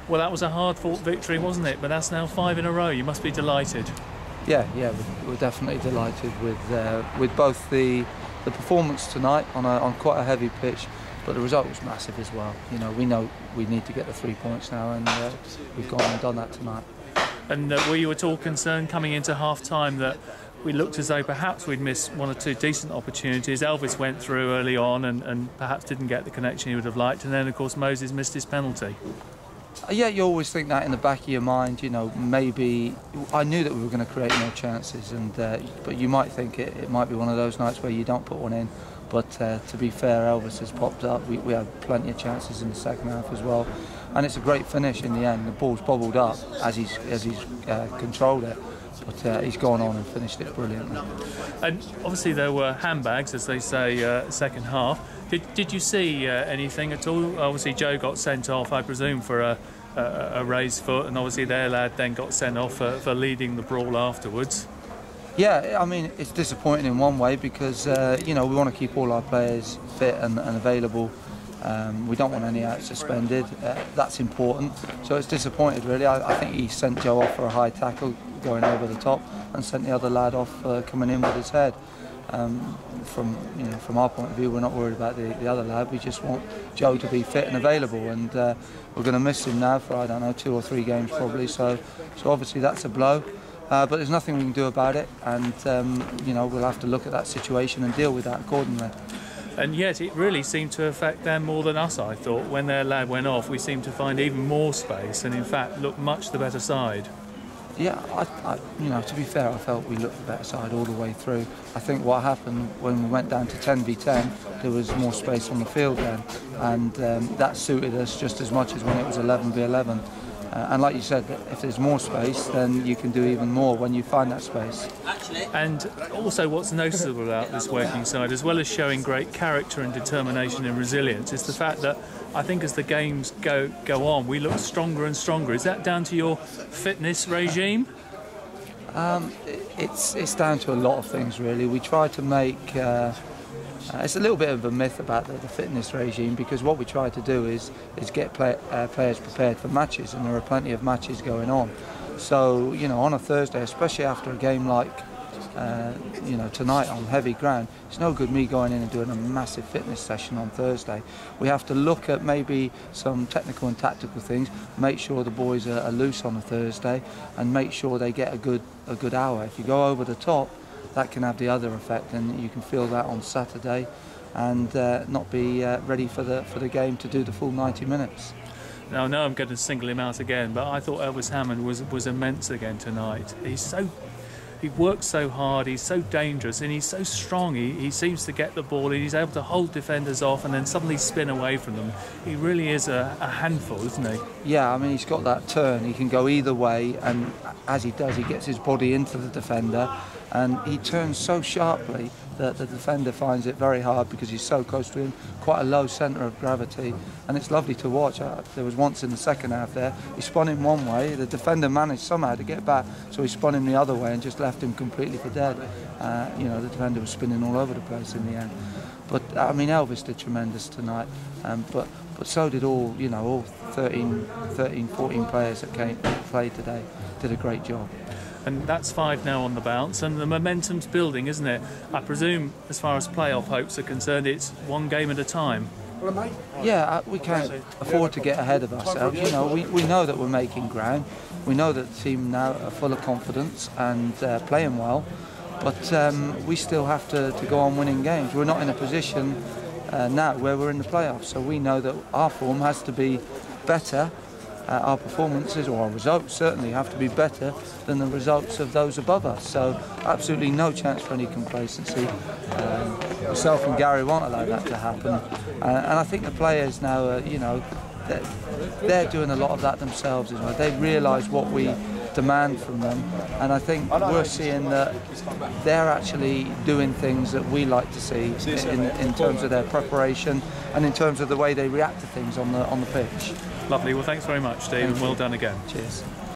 Well, that was a hard-fought victory, wasn't it? But that's now 5 in a row. You must be delighted. Yeah, we're definitely delighted with both the performance tonight on quite a heavy pitch, but the result was massive as well. You know we need to get the 3 points now, and we've gone and done that tonight. And were you at all concerned coming into half-time that we looked as though perhaps we'd missed 1 or 2 decent opportunities? Elvis went through early on and perhaps didn't get the connection he would have liked, and then of course Moses missed his penalty. Yeah, you always think that in the back of your mind. You know, maybe I knew that we were going to create more chances, but you might think it might be one of those nights where you don't put one in. But to be fair, Elvis has popped up. We had plenty of chances in the second half as well, and it's a great finish in the end. The ball's bobbled up as he's controlled it, but he's gone on and finished it brilliantly. And obviously there were handbags, as they say, second half. Did you see anything at all? Obviously Joe got sent off, I presume, for a raised foot, and obviously their lad then got sent off for leading the brawl afterwards. Yeah, I mean, it's disappointing in one way because, you know, we want to keep all our players fit and available. We don't want any out suspended. That's important. So it's disappointed, really. I think he sent Joe off for a high tackle going over the top and sent the other lad off coming in with his head. From our point of view, we're not worried about the other lad. We just want Joe to be fit and available, and we're going to miss him now for, I don't know, 2 or 3 games probably. So obviously that's a blow. But there's nothing we can do about it, and you know, we'll have to look at that situation and deal with that accordingly. And yet it really seemed to affect them more than us, I thought. When their lad went off, we seemed to find even more space and in fact looked much the better side. Yeah, you know, to be fair, I felt we looked the better side all the way through. I think what happened when we went down to 10v10, there was more space on the field then, and that suited us just as much as when it was 11v11. And like you said, if there's more space, then you can do even more when you find that space. And also what's noticeable about this working side, as well as showing great character and determination and resilience, is the fact that I think as the games go on, we look stronger and stronger. Is that down to your fitness regime? It's down to a lot of things, really. We try to make... it's a little bit of a myth about the fitness regime, because what we try to do is get players prepared for matches, and there are plenty of matches going on. So, you know, on a Thursday, especially after a game like you know, tonight on heavy ground, it's no good me going in and doing a massive fitness session on Thursday. We have to look at maybe some technical and tactical things, make sure the boys are loose on a Thursday, and make sure they get a good hour. If you go over the top, that can have the other effect, and you can feel that on Saturday and not be ready for the game to do the full 90 minutes. Now, I know I'm going to single him out again, but I thought Elvis Hammond was immense again tonight. He works so hard, he's so dangerous, and he's so strong. He seems to get the ball, and he's able to hold defenders off and then suddenly spin away from them. He really is a handful, isn't he? Yeah, I mean, he's got that turn. He can go either way, and as he does, he gets his body into the defender, and he turns so sharply that the defender finds it very hard because he's so close to him, quite a low centre of gravity, and it's lovely to watch. There was once in the second half there, he spun him one way, the defender managed somehow to get back, so he spun him the other way and just left him completely for dead. You know, the defender was spinning all over the place in the end. But I mean, Elvis did tremendous tonight, but so did all 13, 14 players that played today, did a great job. And that's 5 now on the bounce, and the momentum's building, isn't it? I presume, as far as playoff hopes are concerned, it's one game at a time. Yeah, we can't afford to get ahead of ourselves. You know, we know that we're making ground. We know that the team now are full of confidence and playing well, but we still have to go on winning games. We're not in a position now where we're in the playoffs, so we know that our form has to be better. Our performances, or our results, certainly have to be better than the results of those above us. So absolutely no chance for any complacency. Myself and Gary won't allow that to happen. And I think the players now, you know, they're doing a lot of that themselves as well. They realise what we demand from them, and I think we're seeing that they're actually doing things that we like to see in terms of their preparation and in terms of the way they react to things on the pitch. Lovely. Well, thanks very much, Steve, and well done again. Cheers.